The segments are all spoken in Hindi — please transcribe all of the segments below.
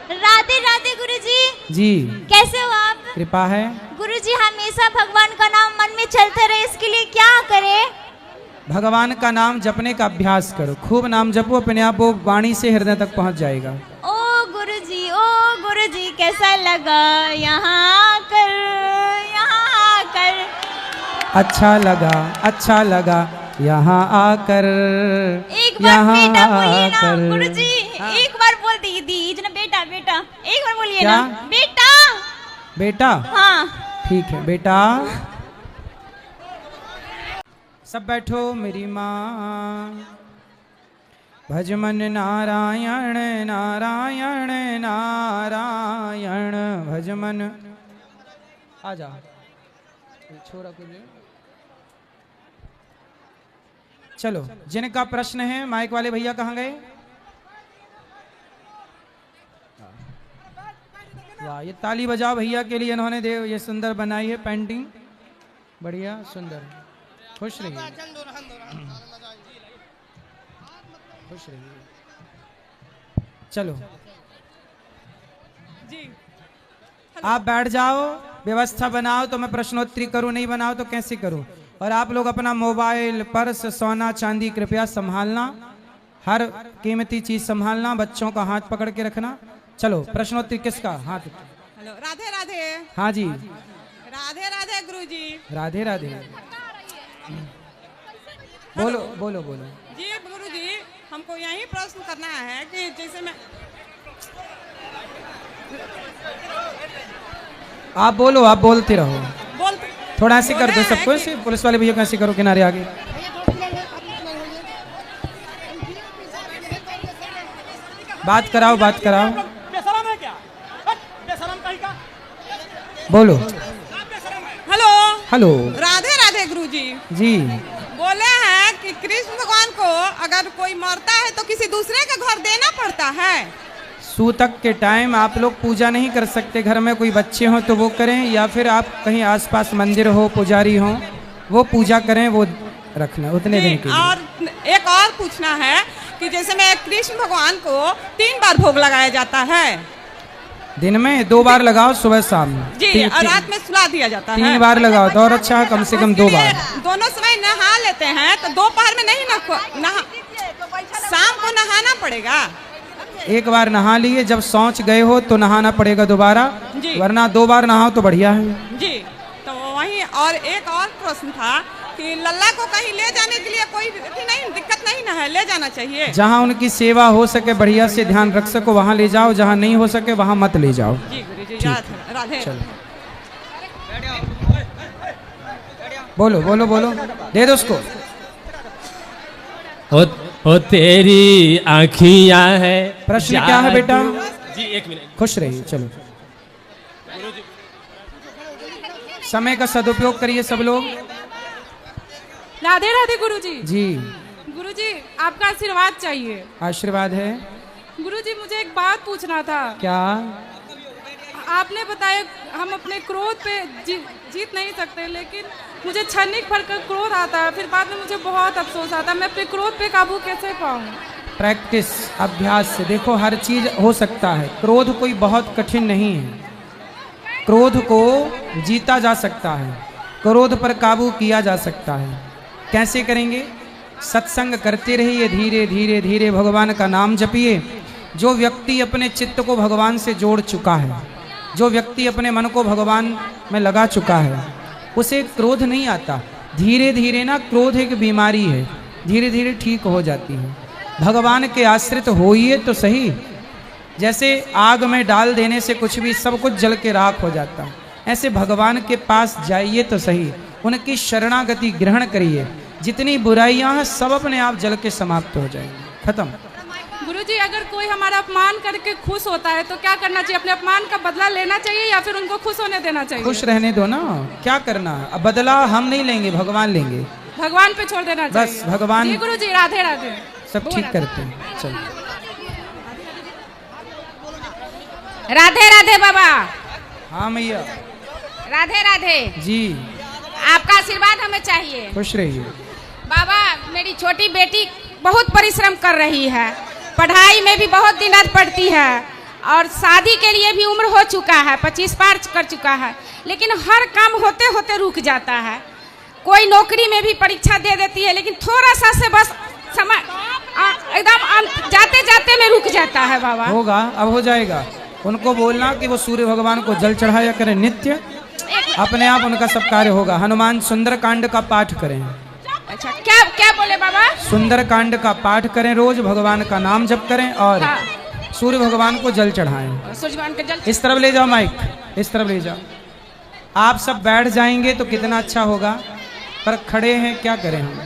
राधे राधे गुरुजी। जी कैसे हो आप? कृपा है। गुरुजी हमेशा भगवान का नाम मन में चलते रहे, इसके लिए क्या करें? भगवान का नाम जपने का अभ्यास करो, खूब नाम जपो, अपने आप वो वाणी से हृदय तक पहुंच जाएगा। ओ गुरुजी कैसा लगा यहाँ आकर, यहाँ आकर। अच्छा लगा यहाँ आकर, एक बार यहाँ बेटा बोलिए ना आकर। गुरुजी। हाँ। एक बार बोल दीजिए ना बेटा, बेटा एक बार बोलिए क्या? ना बेटा। बेटा हाँ ठीक है बेटा। सब बैठो मेरी माँ। भज मन नारायण नारायण नारायण, भज मन। आ जा छोरा कुछ। चलो जिनका प्रश्न है, माइक वाले भैया कहाँ गए? वाह, ये ताली बजाओ भैया के लिए, इन्होंने देव ये सुंदर बनाई है पेंटिंग, बढ़िया सुंदर। खुश रहिए, खुश रहिए। चलो जी आप बैठ जाओ, व्यवस्था बनाओ तो मैं प्रश्नोत्तरी करूं, नहीं बनाओ तो कैसे करूं। और आप लोग अपना मोबाइल, पर्स, सोना चांदी कृपया संभालना, हर कीमती चीज संभालना, बच्चों का हाथ पकड़ के रखना। चलो प्रश्नोत्तरी किसका हाथ? हेलो, राधे राधे। हाँ जी राधे राधे गुरुजी। राधे राधे। बोलो बोलो बोलो। जी गुरुजी, हमको यही प्रश्न करना है कि जैसे मैं आप बोलो, आप बोलते रहो, बोलते थोड़ा ऐसे कर दो बोला है सबको, ऐसे पुलिस वाले भैया को ऐसे करो, किनारे आगे। बात कराओ, बात कराओ, बेशरम है क्या? बेशरम कहीं का? बोलो। हेलो हेलो राधे राधे गुरुजी। जी। बोले हैं कि कृष्ण भगवान को अगर कोई मरता है तो किसी दूसरे का घर देना पड़ता है। सूतक के टाइम आप लोग पूजा नहीं कर सकते, घर में कोई बच्चे हों तो वो करें, या फिर आप कहीं आसपास मंदिर हो, पुजारी हो, वो पूजा करें, वो रखना उतने दिन के लिए। और एक और पूछना है कि जैसे मैं कृष्ण भगवान को 3 बार भोग लगाया जाता है। दिन में 2 बार लगाओ, सुबह शाम। जी, और रात में सुला दिया जाता है। 3 बार लगाओ तो और अच्छा है, कम से कम 2 बार। दोनों समय नहा लेते हैं तो दोपहर में नहीं नहा, शाम को नहाना पड़ेगा। एक बार नहा लिए, जब सोच गए हो तो नहाना पड़ेगा दोबारा, जी। वरना 2 बार नहाओ तो बढ़िया है। जी, तो वही। और एक और प्रश्न था कि लल्ला को कहीं ले जाने के लिए कोई नहीं, दिक्कत नहीं ना है, ले जाना चाहिए। जहाँ उनकी सेवा हो सके, बढ़िया से ध्यान रख सको, वहाँ ले जाओ, जहाँ नहीं हो सके वहाँ मत ले जाओ। जी गुरुजी, ठीक। राधे। चलो बोलो बोलो बोलो, दे दो उसको। ओ तेरी आँखियाँ है। प्रश्न क्या है बेटा? जी 1 मिनट। खुश रहिए। चलो समय का सदुपयोग करिए सब लोग। राधे राधे गुरुजी। जी गुरुजी आपका आशीर्वाद चाहिए। आशीर्वाद है। गुरुजी मुझे एक बात पूछना था। क्या? आपने बताया हम अपने क्रोध पे जीत नहीं सकते, लेकिन मुझे क्षणिक भर का क्रोध आता है, फिर बाद में मुझे बहुत अफसोस आता है। मैं अपने क्रोध पे काबू कैसे पाऊँ? प्रैक्टिस, अभ्यास से। देखो हर चीज हो सकता है, क्रोध कोई बहुत कठिन नहीं है, क्रोध को जीता जा सकता है, क्रोध पर काबू किया जा सकता है। कैसे करेंगे? सत्संग करते रहिए, धीरे धीरे धीरे भगवान का नाम जपिए। जो व्यक्ति अपने चित्त को भगवान से जोड़ चुका है, जो व्यक्ति अपने मन को भगवान में लगा चुका है, उसे क्रोध नहीं आता। धीरे धीरे ना, क्रोध एक बीमारी है, धीरे धीरे ठीक हो जाती है। भगवान के आश्रित होइए तो सही। जैसे आग में डाल देने से कुछ भी, सब कुछ जल के राख हो जाता है, ऐसे भगवान के पास जाइए तो सही, उनकी शरणागति ग्रहण करिए। जितनी बुराइयां हैं सब अपने आप जल के समाप्त हो जाएंगी, खत्म। गुरुजी अगर कोई हमारा अपमान करके खुश होता है तो क्या करना चाहिए? अपने अपमान का बदला लेना चाहिए या फिर उनको खुश होने देना चाहिए? खुश रहने दो ना, क्या करना है? अब बदला हम नहीं लेंगे, भगवान लेंगे। भगवान पे छोड़ देना चाहिए। बस भगवान जी गुरुजी, राधे राधे। सब ठीक करते हैं। चलो राधे राधे बाबा। हाँ मैया। राधे राधे जी आपका आशीर्वाद हमें चाहिए। खुश रहिए। बाबा मेरी छोटी बेटी बहुत परिश्रम कर रही है, पढ़ाई में भी बहुत दिन रात पढ़ती है और शादी के लिए भी उम्र हो चुका है, 25 पार कर चुका है, लेकिन हर काम होते होते रुक जाता है। कोई नौकरी में भी परीक्षा दे देती है, लेकिन थोड़ा सा से बस समय एकदम जाते जाते में रुक जाता है बाबा। होगा, अब हो जाएगा। उनको बोलना कि वो सूर्य भगवान को जल चढ़ाया करें नित्य, अपने आप उनका सब कार्य होगा। हनुमान सुंदरकांड का पाठ करें। अच्छा, क्या क्या बोले बाबा? सुंदरकांड का पाठ करें, रोज भगवान का नाम जप करें और हाँ। सूर्य भगवान को जल चढ़ाएं। सूर्य भगवान के जल। इस तरफ ले जाओ माइक, इस तरफ ले जाओ। आप सब बैठ जाएंगे तो कितना अच्छा होगा, पर खड़े हैं, क्या करें हम।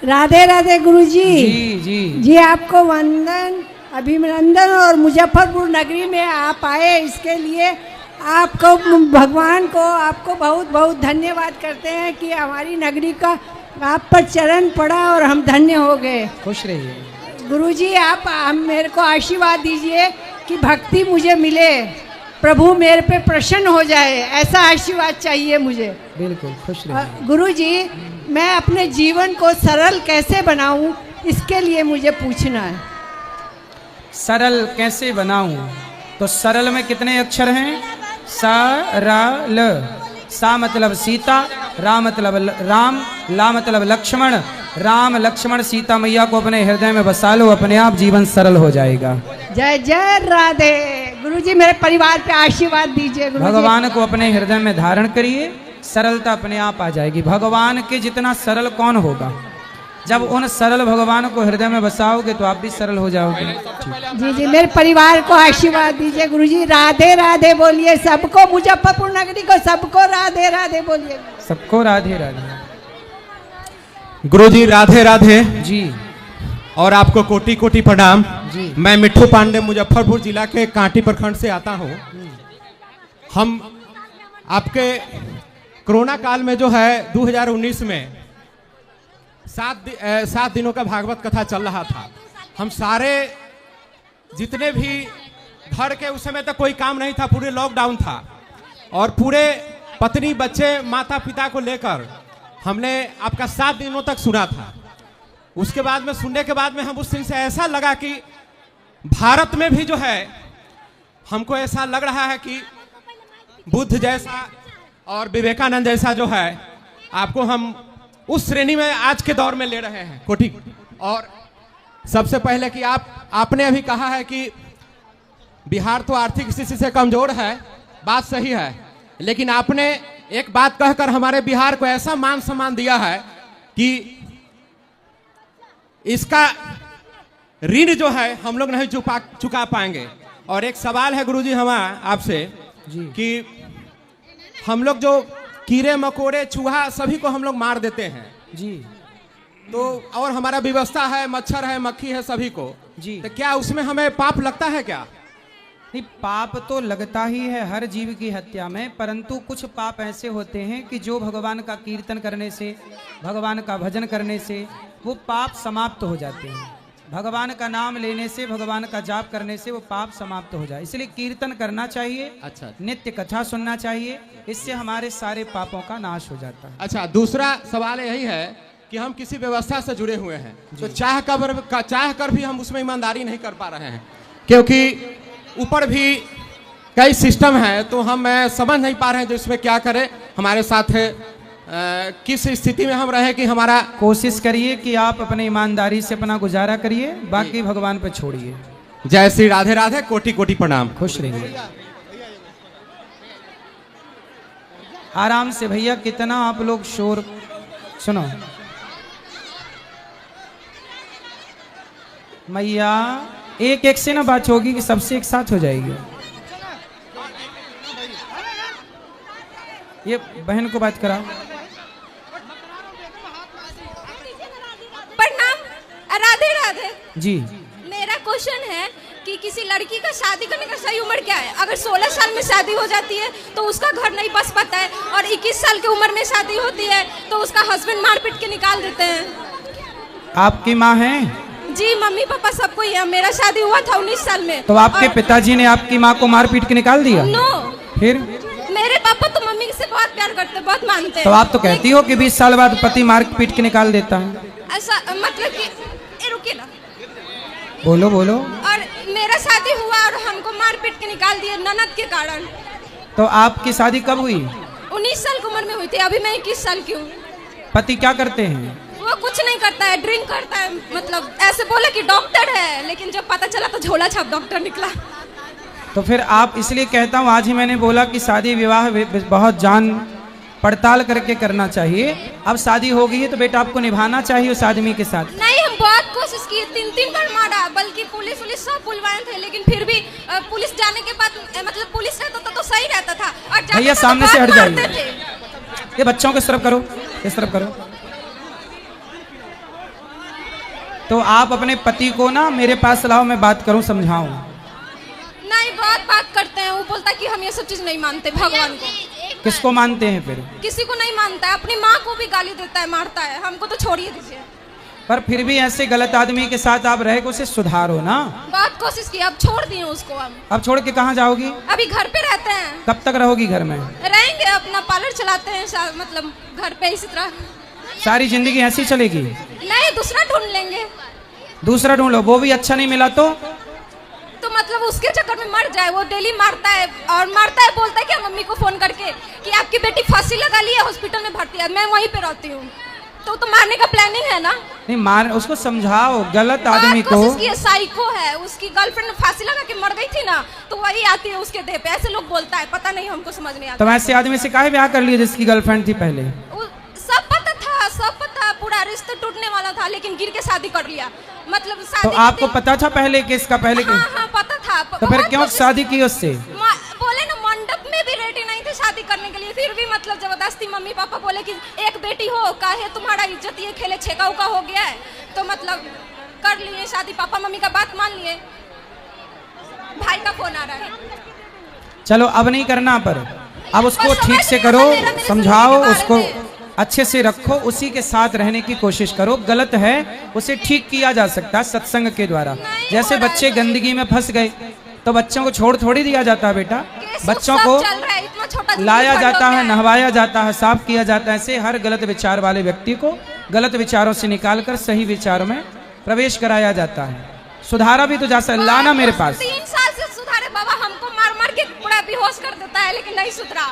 राधे राधे गुरुजी। जी जी जी आपको वंदन, अभिनंदन। और मुजफ्फरपुर नगरी में आप आए, इसके लिए आपको भगवान को आपको बहुत बहुत धन्यवाद करते हैं कि हमारी नगरी का आप पर चरण पड़ा और हम धन्य हो गए। खुश रहिए गुरुजी। आप मेरे को आशीर्वाद दीजिए कि भक्ति मुझे मिले, प्रभु मेरे पे प्रसन्न हो जाए, ऐसा आशीर्वाद चाहिए मुझे। बिल्कुल खुश रहिए। गुरुजी, मैं अपने जीवन को सरल कैसे बनाऊं, इसके लिए मुझे पूछना है। सरल कैसे बनाऊं? तो सरल में कितने अक्षर हैं? सरल। सा मतलब सीता, रा मतलब राम, ला मतलब लक्ष्मण। राम लक्ष्मण सीता मैया को अपने हृदय में बसा लो, अपने आप जीवन सरल हो जाएगा। जय जय राधे। गुरुजी मेरे परिवार पे आशीर्वाद दीजिए। गुरुजी भगवान को अपने हृदय में धारण करिए, सरलता अपने आप आ जाएगी। भगवान के जितना सरल कौन होगा? जब उन सरल भगवान को हृदय में बसाओगे तो आप भी सरल हो जाओगे। जी जी, मेरे परिवार को आशीर्वाद दीजिए गुरुजी। राधे राधे बोलिए सबको, मुजफ्फरपुर नगरी को सबको राधे राधे बोलिए। सबको राधे राधे। गुरुजी राधे राधे जी। और आपको कोटि कोटि प्रणाम जी। मैं मिट्ठू पांडे मुजफ्फरपुर जिला के कांटी प्रखंड से आता हूँ। हम आपके कोरोना काल में जो है 2019 में 7 दिनों का भागवत कथा चल रहा था। हम सारे जितने भी घर के, उस समय तक कोई काम नहीं था, पूरे लॉकडाउन था, और पूरे पत्नी बच्चे माता पिता को लेकर हमने आपका 7 दिनों तक सुना था। उसके बाद में सुनने के बाद में हम उस दिन से ऐसा लगा कि भारत में भी जो है हमको ऐसा लग रहा है कि बुद्ध जैसा और विवेकानंद जैसा जो है आपको हम उस श्रेणी में आज के दौर में ले रहे हैं कोटि। और सबसे पहले कि आपने अभी कहा है कि बिहार तो आर्थिक स्थिति से कमजोर है, बात सही है, लेकिन आपने एक बात कहकर हमारे बिहार को ऐसा मान सम्मान दिया है कि इसका ऋण जो है हम लोग नहीं चुका पाएंगे। और एक सवाल है गुरुजी हमारा आपसे कि हम लोग जो कीड़े मकोड़े चूहा सभी को हम लोग मार देते हैं जी, तो और हमारा व्यवस्था है, मच्छर है, मक्खी है, सभी को जी, तो क्या उसमें हमें पाप लगता है क्या? नहीं, पाप तो लगता ही है हर जीव की हत्या में, परंतु कुछ पाप ऐसे होते हैं कि जो भगवान का कीर्तन करने से, भगवान का भजन करने से वो पाप समाप्त हो जाते हैं। भगवान का नाम लेने से, भगवान का जाप करने से वो पाप समाप्त हो जाए, इसलिए कीर्तन करना चाहिए। अच्छा, नित्य कथा सुनना चाहिए, इससे हमारे सारे पापों का नाश हो जाता है। अच्छा, दूसरा सवाल यही है कि हम किसी व्यवस्था से जुड़े हुए हैं, तो चाह कर भी हम उसमें ईमानदारी नहीं कर पा रहे हैं, क्योंकि ऊपर भी कई सिस्टम है, तो हम समझ नहीं पा रहे हैं जो इसमें क्या करें, हमारे साथ किस स्थिति में हम रहे कि हमारा। कोशिश करिए कि आप अपने ईमानदारी से अपना गुजारा करिए, बाकी भगवान पर छोड़िए। जय श्री राधे राधे, कोटि कोटि प्रणाम। खुश रहिए, आराम से भैया। कितना आप लोग शोर, सुनो मैया, एक एक से ना बात होगी कि सबसे एक साथ हो जाएगी। ये बहन को बात करा। प्रणाम, राधे राधे जी। मेरा क्वेश्चन है कि किसी लड़की का शादी करने का सही उम्र क्या है? अगर 16 साल में शादी हो जाती है तो उसका घर नहीं बस पाता है, और 21 साल की उम्र में शादी होती है तो उसका हस्बैंड मार पीट के निकाल देते हैं। आपकी माँ है? जी, मम्मी पापा सबको ही है। मेरा शादी हुआ था 19 साल में। तो आपके पिताजी ने आपकी माँ को मार पीट के निकाल दिया? नो, फिर? मेरे पापा तो मम्मी से बहुत प्यार करते, बहुत मानते हैं। तो आप तो कहती हो कि 20 साल बाद पति मार पीट के निकाल देता है। ऐसा मतलब कि रुकिए ना, बोलो बोलो। और मेरा शादी हुआ और हमको मार पीट के निकाल दिए ननद के कारण। तो आपकी शादी कब हुई? 19 साल की उम्र में हुई थी, अभी मैं 21 साल की हूँ। पति क्या करते हैं? वो कुछ नहीं करता है, ड्रिंक करता है, मतलब ऐसे बोले कि डॉक्टर है, लेकिन जब पता चला तो झोला छाप डॉक्टर निकला। तो फिर आप, इसलिए कहता हूँ, आज ही मैंने बोला कि शादी विवाह बहुत जान पड़ताल करके करना चाहिए। अब शादी हो गई है तो बेटा आपको निभाना चाहिए उस आदमी के साथ। नहीं, हम बहुत कोशिश किए, 3 बार मारा, बल्कि पुलिस सब बुलवाए थे, लेकिन फिर भी पुलिस जाने के बाद, मतलब पुलिस रहता तो सही रहता था। और भैया सामने से हट जाइए, ये बच्चों को इस तरफ करो, इस तरफ करो। तो आप अपने पति को ना मेरे पास लाओ, मैं बात करूं, समझाऊं। नहीं, बहुत बात करते हैं, वो बोलता है कि हम ये सब चीज नहीं मानते भगवान को। किसको मानते हैं फिर? किसी को नहीं मानता है, अपनी माँ को भी गाली देता है, मारता है, हमको तो छोड़िए दीजिए। पर फिर भी ऐसे गलत आदमी के साथ आप रहे को उसे सुधारो ना। बहुत कोशिश की, अब छोड़ दिए उसको। अब छोड़ के कहाँ जाओगी? अभी घर पे रहते हैं। कब तक रहोगी घर में? रहेंगे, अपना पार्लर चलाते हैं, मतलब घर पे इसी तरह। सारी जिंदगी ऐसी चलेगी? नहीं, दूसरा ढूंढ लेंगे। दूसरा ढूंढ लो, वो भी अच्छा नहीं मिला तो मतलब उसके चक्कर में मर जाए। वो डेली मारता है, और मारता है, बोलता है कि मम्मी को फोन करके कि आपकी बेटी फांसी लगा ली है, हॉस्पिटल में भर्ती है, मैं वहीं पे रहती हूँ। तो मारने का प्लानिंग है ना? नहीं, मार, उसको समझाओ गलत आदमी को। साइको है, उसकी गर्लफ्रेंड फांसी लगा के मर गई थी ना, तो वही आती है उसके देह पे। ऐसे लोग बोलता है, पता नहीं, हमको समझ नहीं आता। तो ऐसे आदमी से काहे ब्याह कर लिया जिसकी गर्लफ्रेंड थी पहले? सब पता था, सब पता, पूरा रिश्ता टूटने वाला था, लेकिन गिर के शादी कर लिया। मतलब शादी तो आपको पता था पहले कि इसका पहले? हाँ, पता था। तो फिर क्यों शादी की उससे? बोले ना, मंडप में भी रेडी नहीं थे शादी करने के लिए, फिर भी मतलब जबरदस्ती मम्मी पापा बोले कि एक बेटी हो, काहे तुम्हारा इज्जत ये खेले छेका उका हो गया है, तो मतलब कर लिए शादी। पापा मम्मी का बात मान लिए। भाई का फोन आ रहा है। चलो अब नहीं करना, पर अब उसको ठीक से करो, समझाओ उसको, अच्छे से रखो, उसी के साथ रहने की कोशिश करो। गलत है, उसे ठीक किया जा सकता है सत्संग के द्वारा। जैसे बच्चे गंदगी में फंस गए तो बच्चों को छोड़ थोड़ी दिया जाता है बेटा, बच्चों को लाया जाता है, नहवाया जाता है, साफ किया जाता है। ऐसे हर गलत विचार वाले व्यक्ति को गलत विचारों से निकालकर सही विचारों में प्रवेश कराया जाता है। सुधारा भी तो जा सकता, लाना मेरे पास। 3 साल से सुधारे बाबा, हमको मार मार के पूरा बेहोश कर देता है, लेकिन नहीं सुधरा।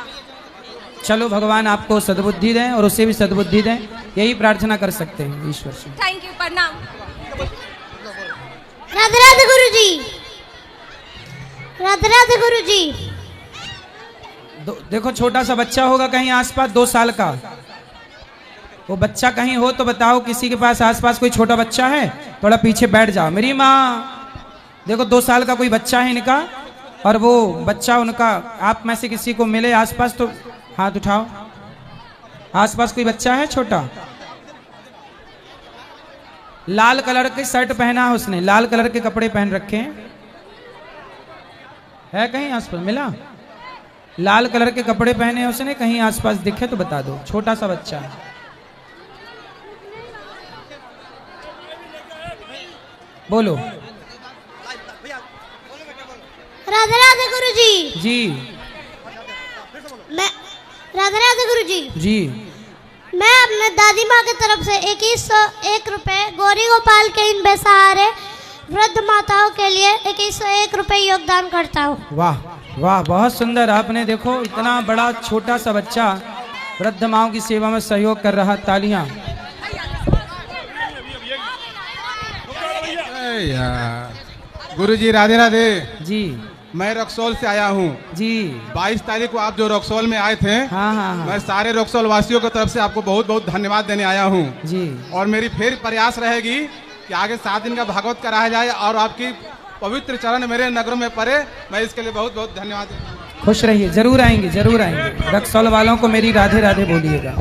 चलो भगवान आपको सद्बुद्धि दें और उसे भी सद्बुद्धि दें, यही प्रार्थना कर सकते हैं ईश्वर से। थैंक यू, प्रणाम। राधे राधे गुरुजी, राधे राधे गुरुजी। देखो छोटा सा बच्चा होगा कहीं आसपास, 2 साल का, वो बच्चा कहीं हो तो बताओ, किसी के पास आसपास कोई छोटा बच्चा है? थोड़ा पीछे बैठ जाओ। मेरी माँ, देखो 2 साल का कोई बच्चा है इनका, और वो बच्चा उनका, आप में से किसी को मिले आसपास तो हाथ उठाओ। आसपास कोई बच्चा है छोटा? लाल कलर की शर्ट पहना है उसने, लाल कलर के कपड़े पहन रखे हैं, है कहीं आसपास मिला? लाल कलर के कपड़े पहने हैं उसने, कहीं आसपास दिखे तो बता दो। छोटा सा बच्चा है। बोलो। राधे राधे गुरुजी। जी। मैं राधे राधे गुरुजी जी। मैं अपने दादी माँ की तरफ से 2101 रुपए गौरी गोपाल के इन बेसहारे वृद्ध माताओं के लिए 2101 रुपए योगदान करता हूँ। वाह वाह, बहुत सुंदर। आपने देखो इतना बड़ा छोटा सा बच्चा वृद्ध माओं की सेवा में सहयोग कर रहा। तालियां। गुरुजी राधे राधे जी। मैं रक्सौल से आया हूँ जी। 22 तारीख को आप जो रक्सौल में आए थे, हाँ हाँ हाँ। मैं सारे रक्सौल वासियों की तरफ से आपको बहुत बहुत धन्यवाद देने आया हूँ जी। और मेरी फिर प्रयास रहेगी कि आगे 7 दिन का भागवत कराया जाए और आपकी पवित्र चरण मेरे नगर में पड़े। मैं इसके लिए बहुत बहुत धन्यवाद देता हूँ। खुश रहिए, जरूर आएंगे, जरूर आएंगे। रक्सौल वालों को मेरी राधे राधे बोलिएगा।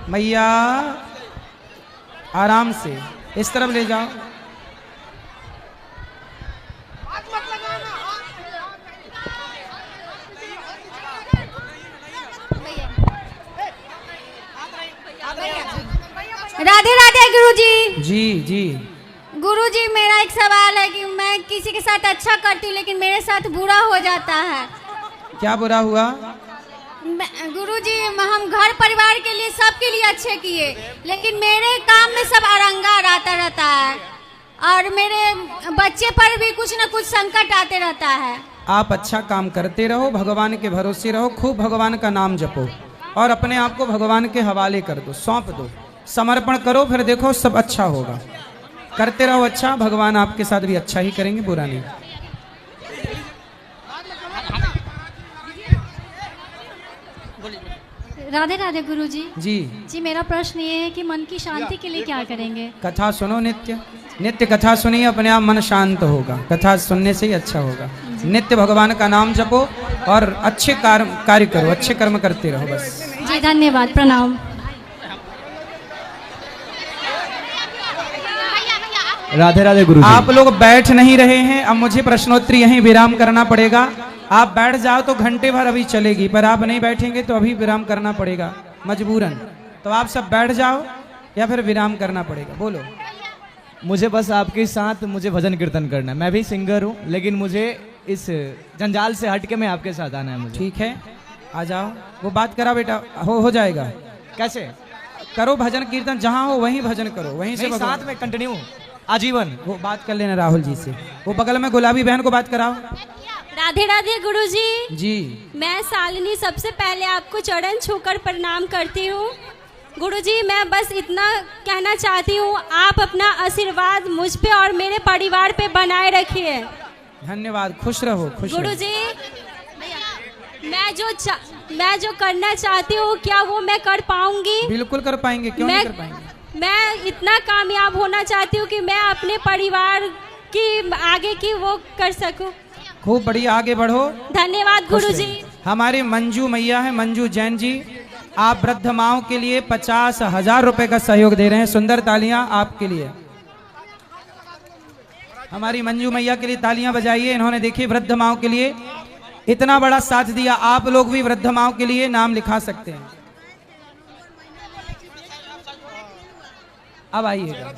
मैया आराम से इस तरफ ले जाओ। राधे राधे गुरुजी। जी जी। गुरुजी, मेरा एक सवाल है कि मैं किसी के साथ अच्छा करती हूँ लेकिन मेरे साथ बुरा हो जाता है। क्या बुरा हुआ? गुरुजी, हम घर परिवार के लिए सबके लिए अच्छे किए, लेकिन मेरे काम में सब अरंगा आता रहता है। और मेरे बच्चे पर भी कुछ न कुछ संकट आते रहता है। आप अच्छा काम करते रहो, भगवान के भरोसे रहो, खूब भगवान का नाम जपो और अपने आप को भगवान के हवाले कर दो, सौंप दो, समर्पण करो, फिर देखो सब अच्छा होगा। करते रहो अच्छा, भगवान आपके साथ भी अच्छा ही करेंगे, बुरा नहीं। राधे राधे गुरुजी। जी जी, मेरा प्रश्न ये है कि मन की शांति के लिए क्या करेंगे? कथा सुनो, नित्य नित्य कथा सुनिए, अपने आप मन शांत होगा। कथा सुनने से ही अच्छा होगा। नित्य भगवान का नाम जपो और अच्छे कार्य करो, अच्छे कर्म करते रहो बस। जी धन्यवाद, प्रणाम। राधे राधे गुरुजी। आप लोग बैठ नहीं रहे हैं, अब मुझे प्रश्नोत्तरी यहीं विराम करना पड़ेगा। आप बैठ जाओ तो घंटे भर अभी चलेगी, पर आप नहीं बैठेंगे तो अभी विराम करना पड़ेगा मजबूरन। तो आप सब बैठ जाओ या फिर विराम करना पड़ेगा। बोलो। मुझे बस आपके साथ मुझे भजन कीर्तन करना है। मैं भी सिंगर हूँ, लेकिन मुझे इस जंजाल से हट के मैं आपके साथ आना है मुझे। ठीक है, आ जाओ। वो बात करा बेटा, हो जाएगा। कैसे करो भजन कीर्तन, जहाँ हो वहीं भजन करो, वहीं से साथ में कंटिन्यू आजीवन। वो बात कर लेना राहुल जी से। वो बगल में गुलाबी बहन को बात कराओ। राधे राधे गुरुजी। जी मैं शालिनी सबसे पहले आपको चरण छूकर प्रणाम करती हूँ। गुरुजी, मैं बस इतना कहना चाहती हूँ, आप अपना आशीर्वाद मुझ पे और मेरे परिवार पे बनाए रखिए। धन्यवाद, खुश रहो, खुश रहो। गुरुजी, मैं जो करना चाहती हूँ क्या वो मैं कर पाऊंगी? बिल्कुल कर पाएंगे, क्यों नहीं कर पाएंगे। मैं इतना कामयाब होना चाहती हूँ कि मैं अपने परिवार की आगे की वो कर सकूं। खूब बढ़िया, आगे बढ़ो। धन्यवाद गुरुजी। हमारे मंजू मैया है, मंजू जैन जी, आप वृद्ध माओं के लिए 50,000 रुपए का सहयोग दे रहे हैं। सुंदर तालियां आपके लिए। हमारी मंजू मैया के लिए तालियां बजाइए। इन्होंने देखिए वृद्ध माओं के लिए इतना बड़ा साथ दिया। आप लोग भी वृद्ध माओं के लिए नाम लिखा सकते हैं। अब आइएगा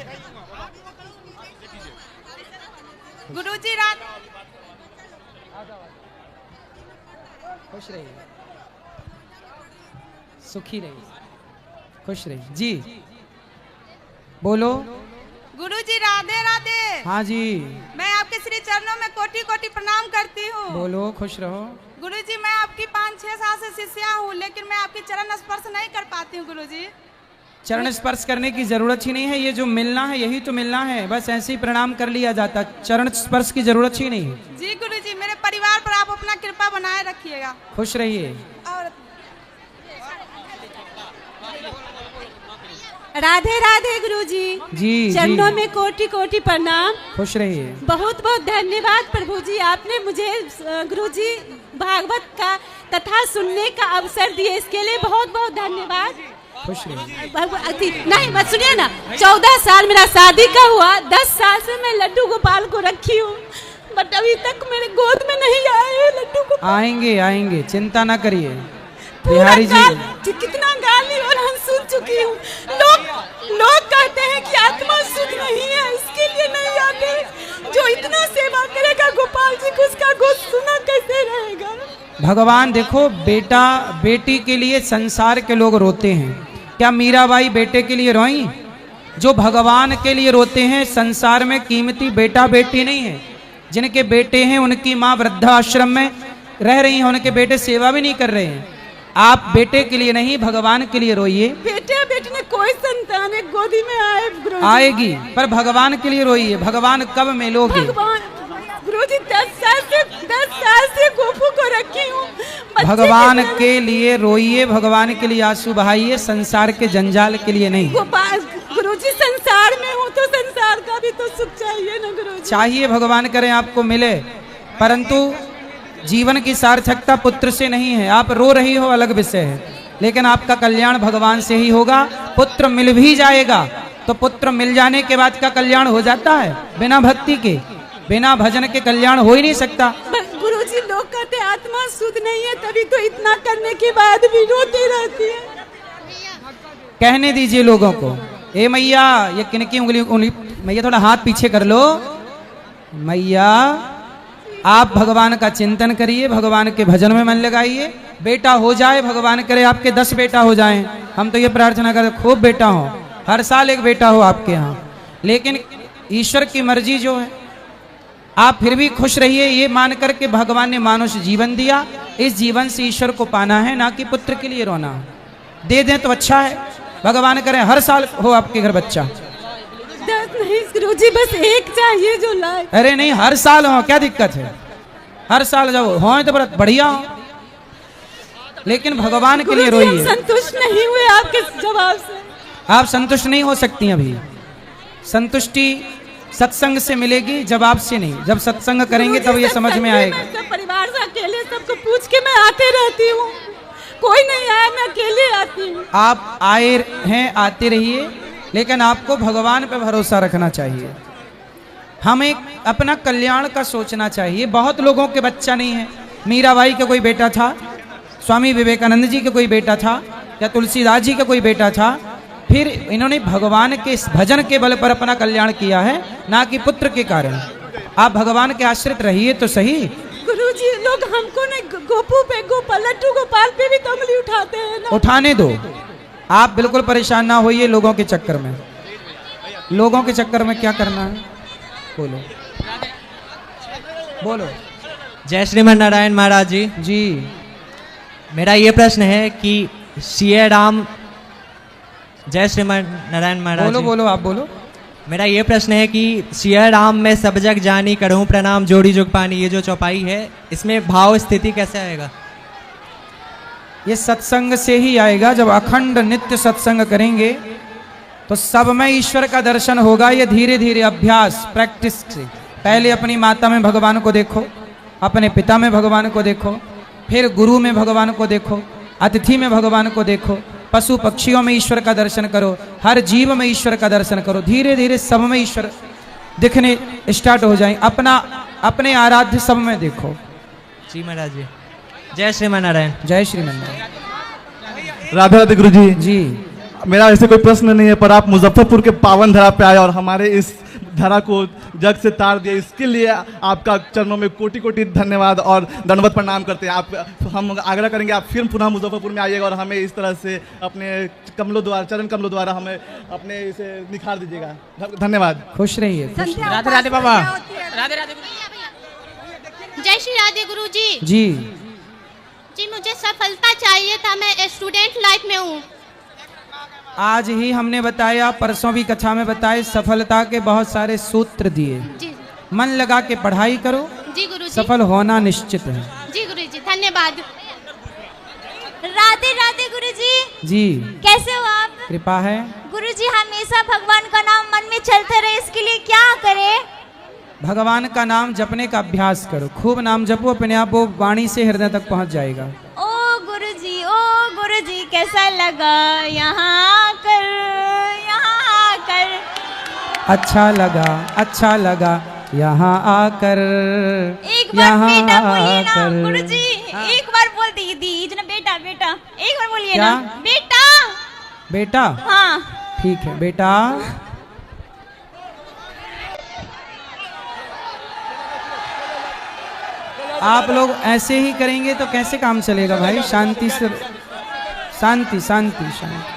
गुरुजी। रात खुश रहिए, सुखी रहिए, खुश रहिए। जी बोलो। गुरुजी राधे राधे। हाँ जी। मैं आपके श्री चरणों में कोटि कोटि प्रणाम करती हूँ। बोलो, खुश रहो। गुरुजी, मैं आपकी 5-6 साल से शिष्या हूँ, लेकिन मैं आपकी चरण स्पर्श नहीं कर पाती हूँ गुरुजी। चरण स्पर्श करने की जरूरत ही नहीं है, ये जो मिलना है यही तो मिलना है, बस ऐसे ही प्रणाम कर लिया जाता। चरण स्पर्श की जरूरत ही नहीं है। जी गुरुजी, मेरे परिवार पर आप अपना कृपा बनाए रखिएगा। खुश रहिए। और राधे राधे गुरुजी। जी चरणों में कोटि कोटि प्रणाम। खुश रहिए। बहुत बहुत धन्यवाद प्रभु जी, आपने मुझे गुरुजी भागवत का कथा सुनने का अवसर दिए, इसके लिए बहुत बहुत धन्यवाद। खुश रहिए। नहीं मत सुनिए ना, 14 साल मेरा शादी का हुआ, 10 साल से मैं लड्डू गोपाल को रखी हूँ, बट अभी तक मेरे गोद में नहीं आए लड्डू गोपाल। आएंगे आएंगे, चिंता ना करिए। बिहारी जी कितना गाली और हम सुन चुकी हूँ। लोग कहते हैं कि आत्मा शुद्ध नहीं है, इसके लिए नहीं आते। जो इतना सेवा करेगा गोपाल जी को, उसका गोद सुना कैसे रहेगा। भगवान देखो, बेटा बेटी के लिए संसार के लोग रोते हैं, क्या मीराबाई बेटे के लिए रोई? जो भगवान के लिए रोते हैं, संसार में कीमती बेटा बेटी नहीं है। जिनके बेटे हैं उनकी माँ वृद्धाश्रम में रह रही है, उनके बेटे सेवा भी नहीं कर रहे हैं। आप बेटे के लिए नहीं, भगवान के लिए रोइए। बेटे बेटी ने कोई संतान है गोदी में आएगी, पर भगवान के लिए रोइए। भगवान कब मिलोगे? गुरुजी 10 साल से गोपू को रखी हूँ। भगवान के लिए रोइए, भगवान के लिए आंसू बहाइए, संसार के जंजाल के लिए नहीं। गुरुजी संसार में हूँ तो संसार का भी तो सुख चाहिए ना गुरुजी। चाहिए, भगवान करें आपको मिले, परंतु जीवन की सार्थकता पुत्र से नहीं है। आप रो रही हो अलग विषय है, लेकिन आपका कल्याण भगवान से ही होगा। पुत्र मिल भी जाएगा तो पुत्र मिल जाने के बाद का कल्याण हो जाता है, बिना भक्ति के, बिना भजन के कल्याण हो ही नहीं सकता। गुरुजी लोग कहते आत्मा शुद्ध नहीं है, तभी तो इतना करने के बाद भी रोती रहती है। कहने दीजिए लोगों को। ए मैया, ये किनकी उंगली? मैया थोड़ा हाथ पीछे कर लो। मैया आप भगवान का चिंतन करिए, भगवान के भजन में मन लगाइए। बेटा हो जाए, भगवान करे आपके 10 बेटा हो जाएं। हम तो ये प्रार्थना करते खूब बेटा हो, हर साल एक बेटा हो आपके यहाँ। लेकिन ईश्वर की मर्जी जो है, आप फिर भी खुश रहिए ये मान करके भगवान ने मानुष जीवन दिया, इस जीवन से ईश्वर को पाना है, ना कि पुत्र के लिए रोना। दे दें तो अच्छा है, भगवान करें हर साल हो आपके घर बच्चा। 10 नहीं गुरुजी, बस एक चाहिए जो लाए। अरे नहीं, हर साल हो, क्या दिक्कत है? हर साल जब हो तो बड़ा बढ़िया हो, लेकिन भगवान के लिए रोइए। संतुष्ट नहीं हुए आपके जवाब से। आप संतुष्ट नहीं हो सकती अभी। संतुष्टि सत्संग से मिलेगी, जवाब से नहीं। जब सत्संग करेंगे तब ये समझ में आएगा। मैं सब परिवार से अकेले सबको पूछ के मैं आते रहती हूँ, कोई नहीं आया, मैं अकेले आती हूँ। आप आए हैं, आते रहिए, लेकिन आपको भगवान पे भरोसा रखना चाहिए। हमें अपना कल्याण का सोचना चाहिए। बहुत लोगों के बच्चा नहीं है। मीराबाई का कोई बेटा था, स्वामी विवेकानंद जी का कोई बेटा था, या तुलसीदास जी का कोई बेटा था, फिर इन्होंने भगवान के भजन के बल पर अपना कल्याण किया है, ना कि पुत्र के कारण। आप भगवान के आश्रित रहिए तो सही। गुरुजी, लोग हमको नहीं, गोपू पे, लड्डू गोपाल पे भी तो उंगली उठाते हैं ना। उठाने दो, आप बिल्कुल परेशान ना होइए लोगों के चक्कर में। लोगों के चक्कर में क्या करना है, बोलो बोलो। जय श्रीमन नारायण महाराज जी। जी, मेरा ये प्रश्न है कि सिया राम, जय श्रीमन नारायण महाराज बोलो जी। बोलो, आप बोलो। मेरा ये प्रश्न है कि सिया राम में सब जग जानी, करहूँ प्रणाम जोड़ी जुग पानी, ये जो चौपाई है, इसमें भाव स्थिति कैसे आएगा? ये सत्संग से ही आएगा। जब अखंड नित्य सत्संग करेंगे तो सब में ईश्वर का दर्शन होगा। ये धीरे धीरे अभ्यास, प्रैक्टिस से। पहले अपनी माता में भगवान को देखो, अपने पिता में भगवान को देखो, फिर गुरु में भगवान को देखो, अतिथि में भगवान को देखो, पशु पक्षियों में ईश्वर का दर्शन करो, हर जीव में ईश्वर का दर्शन करो। धीरे धीरे सब में ईश्वर दिखने स्टार्ट हो जाए। अपने आराध्य सब में देखो। जी महाराज जी। जय श्रीमन नारायण। जय श्रीमन नारायण। राधे राधे गुरु जी। जी, मेरा ऐसे कोई प्रश्न नहीं है, पर आप मुजफ्फरपुर के पावन धरा पे आए और हमारे इस धरा को जग से तार दिया, इसके लिए आपका चरणों में कोटि कोटि धन्यवाद और दंडवत प्रणाम करते हैं। हम आग्रह करेंगे आप फिर पुनः मुजफ्फरपुर में आइएगा और हमें इस तरह से अपने कमलों द्वारा, चरण कमलों द्वारा हमें अपने इसे निखार दीजिएगा। धन्यवाद। खुश रहिए। राधे राधे बाबा। राधे राधे। जय श्री राधे गुरु जी। जी जी, मुझे सफलता चाहिए था, मैं स्टूडेंट लाइफ में हूँ। आज ही हमने बताया, परसों भी कथा में बताए, सफलता के बहुत सारे सूत्र दिए। जी, मन लगा के पढ़ाई करो, जी गुरु जी। सफल होना निश्चित है। जी गुरु जी, धन्यवाद। राधे राधे गुरु जी। जी, कैसे हो आप? कृपा है। गुरु जी, हमेशा भगवान का नाम मन में चलते रहे, इसके लिए क्या करें? भगवान का नाम जपने का अभ्यास करो। खूब नाम जपो, अपने आप वो वाणी से हृदय तक पहुंच जाएगा। ओ गुरु जी कैसा लगा यहाँ आकर। अच्छा लगा यहाँ आकर। एक बार बेटा बोलिए ना आकर। गुरु जी। एक बार बोल दीजिए ना, बेटा बेटा एक बार बोलिए क्या? ना, बेटा। बेटा? हाँ ठीक है बेटा। आप लोग ऐसे ही करेंगे तो कैसे काम चलेगा भाई? शांति से, शांति शांति शांति।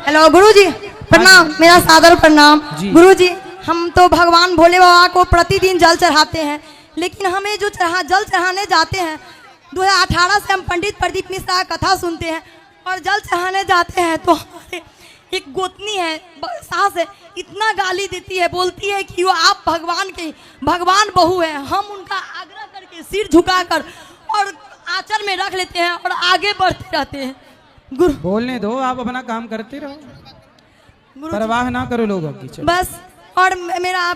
हेलो गुरुजी, प्रणाम। मेरा सादर प्रणाम। गुरुजी, हम तो भगवान भोले बाबा को प्रतिदिन जल चढ़ाते हैं, लेकिन हमें जो जल चढ़ाने जाते हैं, 2018 से हम पंडित प्रदीप मिश्रा का कथा सुनते हैं और जल चढ़ाने जाते हैं तो हमारे एक गोतनी है, सास है, इतना गाली देती है, बोलती है कि वो आप भगवान बहू है। हम उनका आग्रह करके सिर झुकाकर और आंचल में रख लेते हैं और आगे बढ़ते रहते हैं। गुरु बोलने दो, आप अपना काम करते रहो, परवाह ना करो लोगों की। चलो बस, और मेरा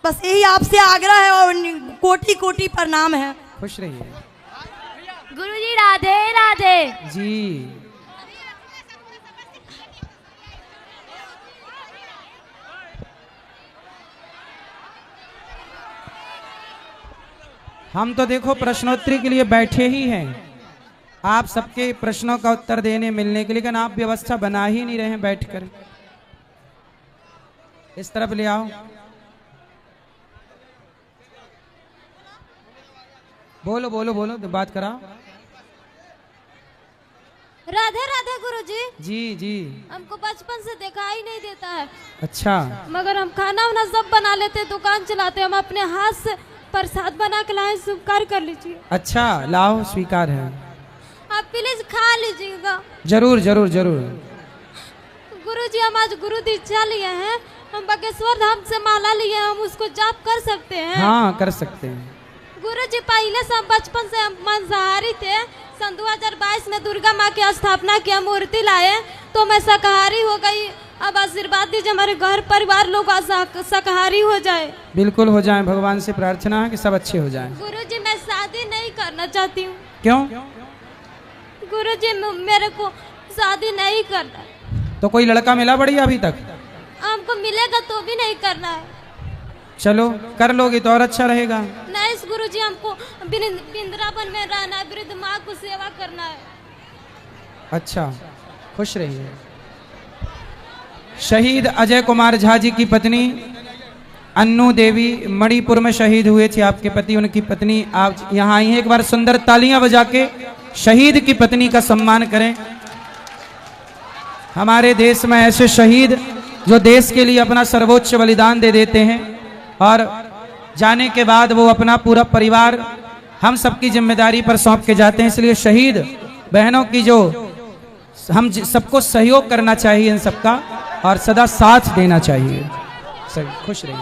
बस यही आपसे आग्रह है और कोटि कोटि प्रणाम है। खुश रहिए। गुरुजी, राधे राधे जी। हम तो देखो प्रश्नोत्तरी के लिए बैठे ही हैं, आप सबके प्रश्नों का उत्तर देने मिलने के लिए, लेकिन आप व्यवस्था बना ही नहीं रहे हैं बैठकर। इस तरफ ले आओ। बोलो बोलो बोलो, बात कराओ। राधे राधे गुरुजी। जी जी। हमको बचपन से दिखाई नहीं देता है। अच्छा। मगर हम खाना वाना सब बना लेते, दुकान चलाते, हम अपने हाथ से प्रसाद बना के लाए, स्वीकार कर लीजिए। अच्छा लाओ, स्वीकार है। आप प्लीज खा लीजिएगा। जरूर जरूर जरूर। गुरुजी हम आज गुरु दीक्षा लिए हैं, हम बागेश्वर धाम से माला लिए, हम उसको जाप कर सकते हैं? हाँ कर सकते हैं। गुरुजी पहले से हम बचपन से हम मांसाहारी थे, सन 2022 में दुर्गा माँ की स्थापना किया, मूर्ति लाए तो मैं शाकाहारी हो गई। अब आशीर्वाद दीजिए हमारे घर परिवार लोग शाकाहारी हो जाए। बिल्कुल हो जाए, भगवान से प्रार्थना है कि सब अच्छे हो जाएं। गुरुजी मैं शादी नहीं करना चाहती हूँ। क्यों? गुरुजी मेरे को शादी नहीं करना। तो कोई लड़का मिला बढ़िया अभी तक? हमको मिलेगा तो भी नहीं करना है। चलो कर लोगे तो और अच्छा रहेगा। नहीं गुरुजी हमको वृंदावन में रहना है, वृद्ध माँ को सेवा करना है। अच्छा खुश रहिए। शहीद अजय कुमार झा जी की पत्नी अन्नू देवी मणिपुर में शहीद हुए थे। आपके पति, उनकी पत्नी आप यहाँ आई हैं। एक बार सुंदर तालियां बजा के शहीद की पत्नी का सम्मान करें। हमारे देश में ऐसे शहीद जो देश के लिए अपना सर्वोच्च बलिदान दे देते हैं और जाने के बाद वो अपना पूरा परिवार हम सबकी जिम्मेदारी पर सौंप के जाते हैं। इसलिए शहीद बहनों की जो हम सबको सहयोग करना चाहिए, इन सबका, और सदा साथ देना चाहिए। सही खुश रहिए,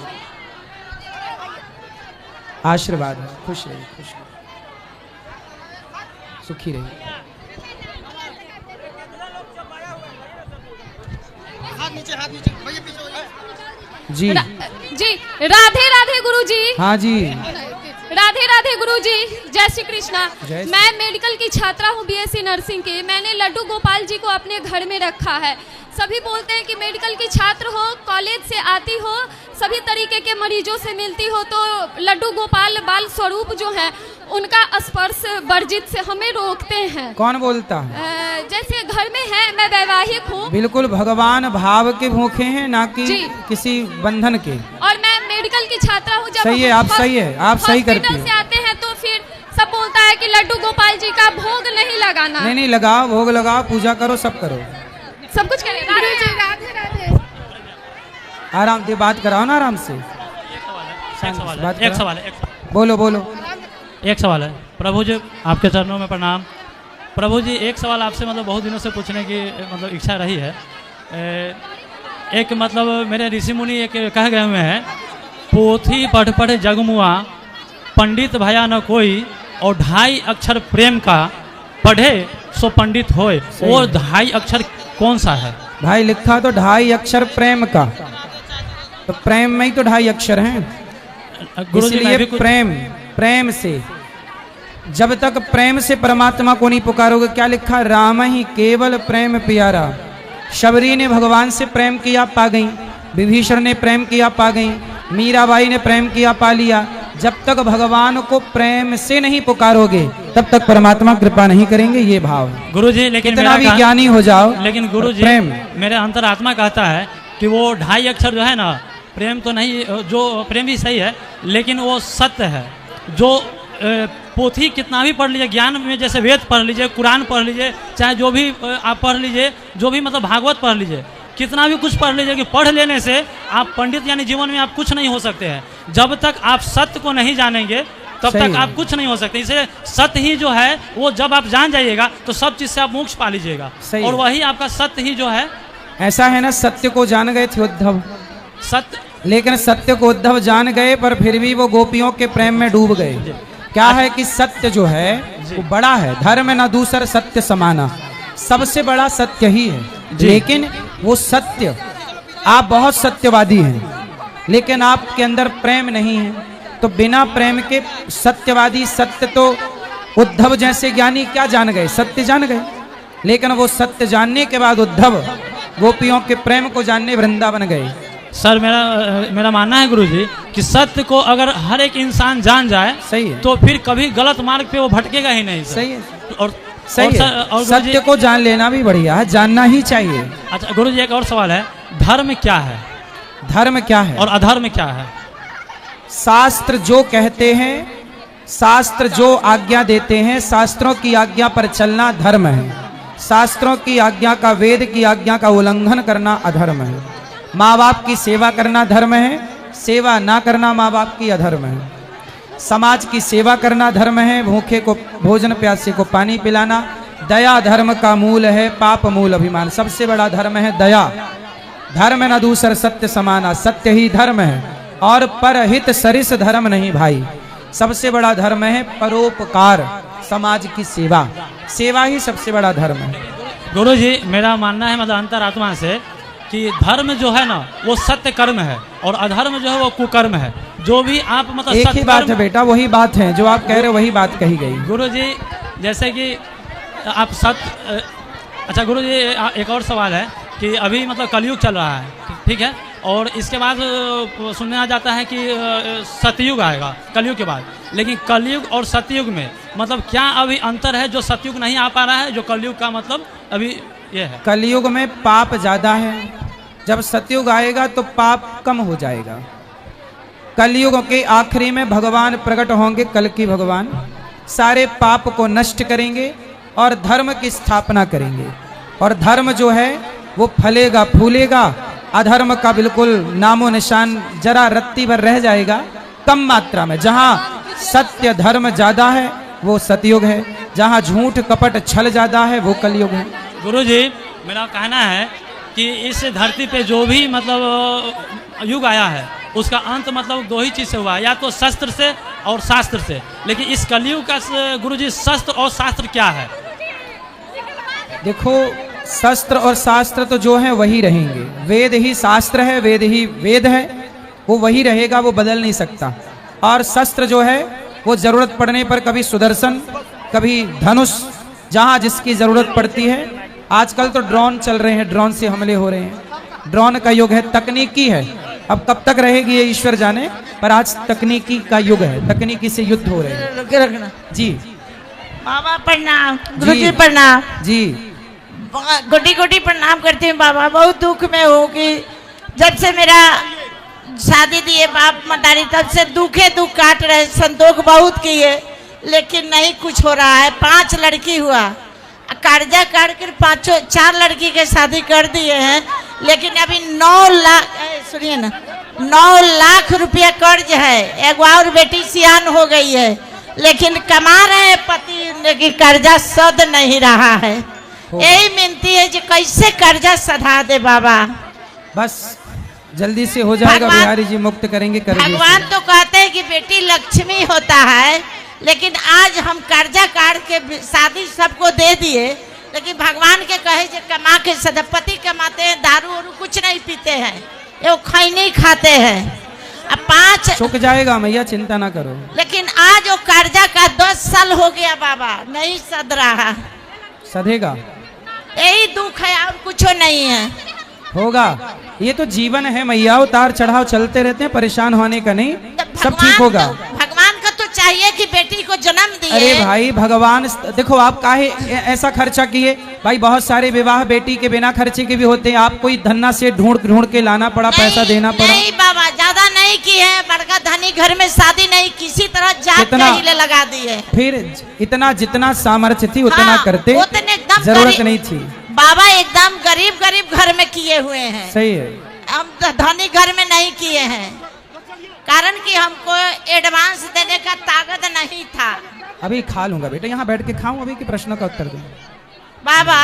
आशीर्वाद है। खुश रहिए, खुश रहिए, सुखी रहिए। जी जी राधे राधे गुरुजी। हाँ जी राधे राधे गुरुजी, जय श्री कृष्णा। जय श्री- मैं मेडिकल की छात्रा हूँ, बीएससी नर्सिंग की। मैंने लड्डू गोपाल जी को अपने घर में रखा है। सभी बोलते हैं कि मेडिकल की छात्र हो, कॉलेज से आती हो, सभी तरीके के मरीजों से मिलती हो, तो लड्डू गोपाल बाल स्वरूप जो है उनका स्पर्श वर्जित से हमें रोकते हैं। कौन बोलता है? जैसे घर में है, मैं वैवाहिक हूँ बिल्कुल भगवान भाव के भूखे हैं, ना कि जी। किसी बंधन के। और मैं मेडिकल की छात्रा हूँ। जब सही है, आप सही है, आप सही करती हॉस्पिटल हो। से आते हैं तो फिर सब बोलता है कि लड्डू गोपाल जी का भोग नहीं लगाना। नहीं नहीं, लगाओ, भोग लगाओ, पूजा करो, सब करो, सब कुछ करें। राधे राधे। आराम से बात कराओ ना, आराम से। बात एक कराओ। सवाल है। बोलो बोलो। एक सवाल है। प्रभु जी आपके चरणों में प्रणाम। प्रभु जी एक सवाल आपसे मतलब बहुत दिनों से पूछने की मतलब इच्छा रही है। एक मतलब मेरे ऋषि मुनि एक कह गए हुए हैं, पोथी पढ़ पढ़ जगमुआ पंडित भया न कोई, और 2.5 अक्षर प्रेम का पढ़े सो पंडित होए। वो 2.5 अक्षर कौन सा है? भाई लिखा तो 2.5 अक्षर प्रेम का, तो प्रेम में ही तो 2.5 अक्षर हैं। गुरुजी, मैं इसलिए भी कुछ- प्रेम, प्रेम से, जब तक प्रेम से परमात्मा को नहीं पुकारोगे। क्या लिखा? राम ही केवल प्रेम प्यारा। शबरी ने भगवान से प्रेम किया, पा गई। विभीषण ने प्रेम किया, पा गई। मीराबाई ने प्रेम किया, पा लिया। जब तक भगवान को प्रेम से नहीं पुकारोगे तब तक परमात्मा कृपा नहीं करेंगे। ये भाव है। गुरुजी लेकिन कितना मेरा भी कहा- ज्ञानी हो जाओ, लेकिन गुरुजी प्रेम। मेरे अंतरात्मा कहता है कि वो 2.5 अक्षर जो है ना, प्रेम तो नहीं, जो प्रेम भी सही है, लेकिन वो सत्य है। जो पोथी कितना भी पढ़ लीजिए, ज्ञान में जैसे वेद पढ़ लीजिए, कुरान पढ़ लीजिए, चाहे जो भी आप पढ़ लीजिए, जो भी मतलब भागवत पढ़ लीजिए, कितना भी कुछ पढ़ लीजिए, कि पढ़ लेने से आप पंडित यानी जीवन में आप कुछ नहीं हो सकते हैं। जब तक आप सत्य को नहीं जानेंगे तब सही तक है। आप कुछ नहीं हो सकते। इसलिए सत्य ही जो है वो जब आप जान जाइएगा तो सब चीज़ से आप मोक्ष पा लीजिएगा। सही और है। वही आपका सत्य ही जो है। ऐसा है ना, सत्य को जान गए थे उद्धव, सत्य, लेकिन सत्य को उद्धव जान गए पर फिर भी वो गोपियों के प्रेम में डूब गए। क्या है कि सत्य जो है वो बड़ा है, धर्म न दूसर सत्य समाना, सबसे बड़ा सत्य ही है। लेकिन वो सत्य, आप बहुत सत्यवादी हैं लेकिन आपके अंदर प्रेम नहीं है, तो बिना प्रेम के सत्यवादी, सत्य तो उद्धव जैसे ज्ञानी क्या जान गए? सत्य जान गए। लेकिन वो सत्य जानने के बाद उद्धव गोपियों के प्रेम को जानने वृंदावन गए। सर मेरा मानना है गुरुजी कि सत्य को अगर हर एक इंसान जान जाए, सही है, तो फिर कभी गलत मार्ग पे वो भटकेगा ही नहीं। सही है। और सही है। और सत्य को जान लेना भी बढ़िया है, जानना ही चाहिए। अच्छा गुरुजी एक और सवाल है, धर्म क्या है? धर्म क्या है और अधर्म क्या है? शास्त्र जो कहते हैं, शास्त्र जो आज्ञा देते हैं, शास्त्रों की आज्ञा पर चलना धर्म है। शास्त्रों की आज्ञा का, वेद की आज्ञा का उल्लंघन करना अधर्म है। माँ बाप की सेवा करना धर्म है, सेवा ना करना माँ बाप की अधर्म है। समाज की सेवा करना धर्म है, भूखे को भोजन, प्यासे को पानी पिलाना। दया धर्म का मूल है, पाप मूल अभिमान। सबसे बड़ा धर्म है दया। धर्म न दूसर सत्य समाना, सत्य ही धर्म है और परहित सरिस धर्म नहीं भाई। सबसे बड़ा धर्म है परोपकार, समाज की सेवा। सेवा ही सबसे बड़ा धर्म है। गुरु जी, मेरा मानना है मतलब अंतरात्मा से कि धर्म जो है ना वो सत्य कर्म है और अधर्म जो है वो कुकर्म है। जो भी आप मतलब एक ही बात है बेटा, वही बात है जो आप कह रहे हो, वही बात कही गई। गुरु जी जैसे कि आप सत्य, अच्छा गुरु जी एक और सवाल है कि अभी मतलब कलयुग चल रहा है, ठीक है, और इसके बाद सुनने आ जाता है कि सतयुग आएगा कलयुग के बाद। लेकिन कलयुग और सतयुग में मतलब क्या अभी अंतर है जो सतयुग नहीं आ पा रहा है, जो कलयुग का मतलब अभी ये है? कलयुग में पाप ज्यादा है, जब सतयुग आएगा तो पाप कम हो जाएगा। कलयुग के आखिरी में भगवान प्रकट होंगे, कल की भगवान सारे पाप को नष्ट करेंगे और धर्म की स्थापना करेंगे। और धर्म जो है वो फलेगा फूलेगा, अधर्म का बिल्कुल नामो निशान जरा रत्ती भर रह जाएगा, कम मात्रा में। जहाँ सत्य धर्म ज्यादा है वो सतयुग है, जहाँ झूठ कपट छल ज्यादा है वो कलयुग है। गुरु जी, मेरा कहना है कि इस धरती पे जो भी मतलब युग आया है उसका अंत मतलब दो ही चीज़ से हुआ है, या तो शस्त्र से और शास्त्र से। लेकिन इस कलयुग का गुरु जी शस्त्र और शास्त्र क्या है? देखो, शस्त्र और शास्त्र तो जो है वही रहेंगे। वेद ही शास्त्र है, वेद ही वेद है, वो वही रहेगा, वो बदल नहीं सकता। और शस्त्र जो है वो जरूरत पड़ने पर कभी सुदर्शन, कभी धनुष, जहाँ जिसकी जरूरत पड़ती है। आजकल तो ड्रोन चल रहे हैं, ड्रोन से हमले हो रहे हैं। ड्रोन का युग है, तकनीकी है। अब कब तक रहेगी ये ईश्वर जाने, पर आज तकनीकी का युग है, तकनीकी से युद्ध हो रहे हैं। रखना जी बाबा प्रणाम, गुरु जी प्रणाम जी। गोटी गोटी प्रणाम करती हूँ बाबा। बहुत दुख में हूँ कि जब से मेरा शादी दिए बाप मतारी, तब से दुखे दुख काट रहे, संतोष बहुत किए लेकिन नहीं कुछ हो रहा है। 5 लड़की हुआ, कर्जा काट कर 4 लड़की के शादी कर दिए हैं, लेकिन अभी 9 लाख, सुनिए ना, 9 लाख रुपया कर्ज है। एक और बेटी सियान हो गई है, लेकिन कमा रहे पति, लेकिन कर्जा सद नहीं रहा है। यही मिनती है कि कैसे कर्जा सधा दे बाबा। बस जल्दी से हो जाएगा, बिहारी जी मुक्त करेंगे कर्ज। भगवान तो कहते हैं कि बेटी लक्ष्मी होता है, लेकिन आज हम कर्जा काट के शादी सबको दे दिए, लेकिन भगवान के कहे जो कमा के सदपति कमाते हैं, दारू वारू कुछ नहीं पीते हैं, ये खैनी खाते हैं। अब 5 चुक जाएगा मैया, चिंता ना करो। लेकिन आज वो कर्जा का 10 साल हो गया बाबा, नहीं सद रहा। सधेगा, यही दुख है और कुछ नहीं है। होगा, ये तो जीवन है मैया, उतार चढ़ाव चलते रहते हैं, परेशान होने का नहीं, सब ठीक होगा। भगवान का तो चाहिए कि बेटी को जन्म दिए। अरे भाई भगवान, देखो आप काहे ऐसा खर्चा किए भाई? बहुत सारे विवाह बेटी के बिना खर्चे के भी होते हैं, आप कोई धन्ना से ढूंढ के लाना पड़ा, पैसा देना पड़ा। नहीं बाबा, ज्यादा नहीं की है, बड़का धनी घर में शादी नहीं, किसी तरह जात के हिले लगा दिए। फिर इतना जितना सामर्थ्य थी उतना करते, जरूरत नहीं थी बाबा। एकदम गरीब घर में किए हुए हैं। सही है, हम धनी घर में नहीं किए हैं, कारण कि हमको एडवांस देने का ताकत नहीं था। अभी खा लूंगा बेटा, यहाँ बैठ के खाऊं, अभी के प्रश्नों का उत्तर दूं। बाबा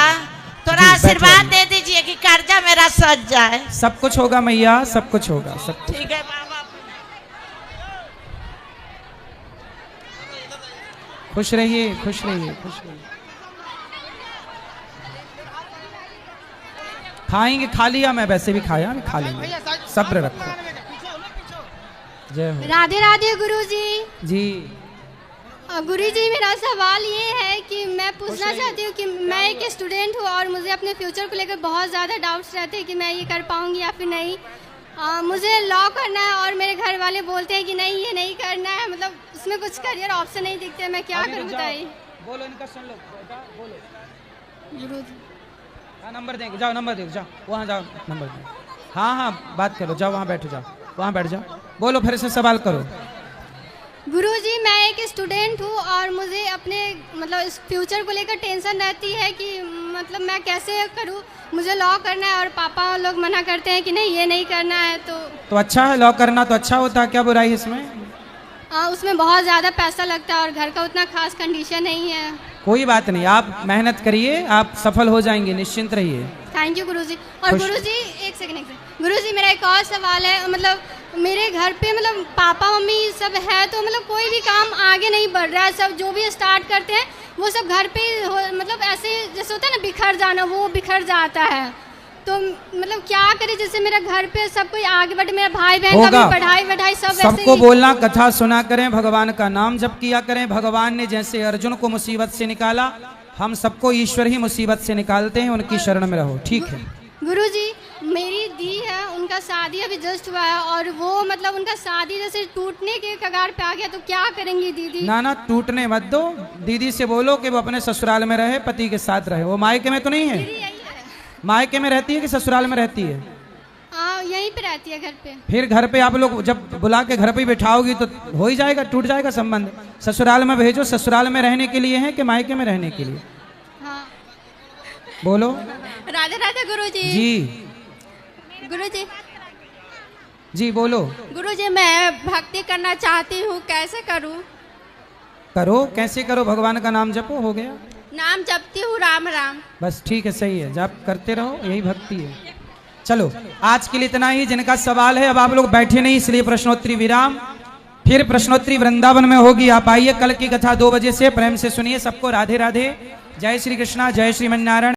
थोड़ा आशीर्वाद दे दीजिए कि कर्जा मेरा सज जाए। सब कुछ होगा मैया, सब कुछ होगा, सब ठीक है बाबा। खुश रहिए, खुश रहिए, खुश रहिए। खाएंगे, खा लिया, मैं वैसे भी खाया, खा लेंगे, सब्र रखो। जय हो। राधे राधे गुरुजी। जी गुरुजी, मेरा सवाल ये है कि मैं पूछना चाहती हूँ कि मैं एक स्टूडेंट हूँ और मुझे अपने फ्यूचर को लेकर बहुत ज़्यादा डाउट्स रहते हैं कि मैं ये कर पाऊँगी या फिर नहीं। मुझे लॉ करना है और मेरे घर वाले बोलते हैं कि नहीं ये नहीं करना है, मतलब उसमें कुछ करियर ऑप्शन नहीं दिखते, मैं क्या करूँ बताइए। बोलो, इनका सुन लो, बोलो। गुरुजी हाँ, नंबर देंगे, जाओ नंबर दे, जाओ वहाँ जाओ, नंबर दे। हाँ बात करो, जाओ वहाँ बैठो, जाओ वहाँ बैठ जाओ, बोलो, फिर से सवाल करो। गुरुजी, मैं एक स्टूडेंट हूँ और मुझे अपने मतलब इस फ्यूचर को लेकर टेंशन रहती है कि मतलब मैं कैसे करूँ? मुझे लॉ करना है और पापा लोग मना करते हैं कि नहीं ये नहीं करना है। तो अच्छा है, लॉ करना तो अच्छा होता है, क्या बुराई है इसमें? उसमें बहुत ज़्यादा पैसा लगता है और घर का उतना खास कंडीशन नहीं है। कोई बात नहीं, आप मेहनत करिए, आप सफल हो जाएंगे, निश्चिंत रहिए। थैंक यू गुरुजी। और गुरुजी एक सेकंड गुरुजी, मेरा एक और सवाल है। मतलब मेरे घर पे मतलब पापा मम्मी सब है, तो मतलब कोई भी काम आगे नहीं बढ़ रहा है। सब जो भी स्टार्ट करते हैं वो सब घर पे मतलब ऐसे जैसे होता है ना बिखर जाना, वो बिखर जाता है। तो मतलब क्या करे, जैसे मेरा घर पे सब कोई आगे बढ़े, मेरा भाई बहन का भी पढ़ाई वढ़ाई सब सबको बोलना, कथा सुना करें, भगवान का नाम जप किया करें। भगवान ने जैसे अर्जुन को मुसीबत से निकाला, हम सबको ईश्वर ही मुसीबत से निकालते हैं, उनकी शरण में रहो, ठीक है? गुरुजी, मेरी दी है, उनका शादी अभी जस्ट हुआ है और वो मतलब उनका शादी जैसे टूटने के कगार पे आ गया, तो क्या करेंगी दीदी? ना टूटने मत दो, दीदी से बोलो कि वो अपने ससुराल में रहे, पति के साथ रहे। वो मायके में तो नहीं है? मायके में रहती है कि ससुराल में रहती है? यहीं पे रहती है, घर पे। फिर घर पे आप लोग जब बुला के घर पे बैठाओगी तो हो ही जाएगा, टूट जाएगा संबंध। ससुराल में भेजो, ससुराल में रहने के लिए है कि मायके में रहने के लिए? हाँ। बोलो। राधे राधे गुरुजी। जी गुरुजी। जी बोलो। गुरुजी, मैं भक्ति करना चाहती हूँ, कैसे करूँ? करो, कैसे करो? भगवान का नाम जपो, हो गया। नाम जपती हूँ राम राम। बस ठीक है, सही है, जप करते रहो, यही भक्ति है। चलो आज के लिए इतना ही। जिनका सवाल है, अब आप लोग बैठे नहीं इसलिए प्रश्नोत्तरी विराम, फिर प्रश्नोत्तरी वृंदावन में होगी। आप आइए, कल की कथा 2 बजे से प्रेम से सुनिए। सबको राधे राधे, जय श्री कृष्णा, जय श्रीमन नारायण।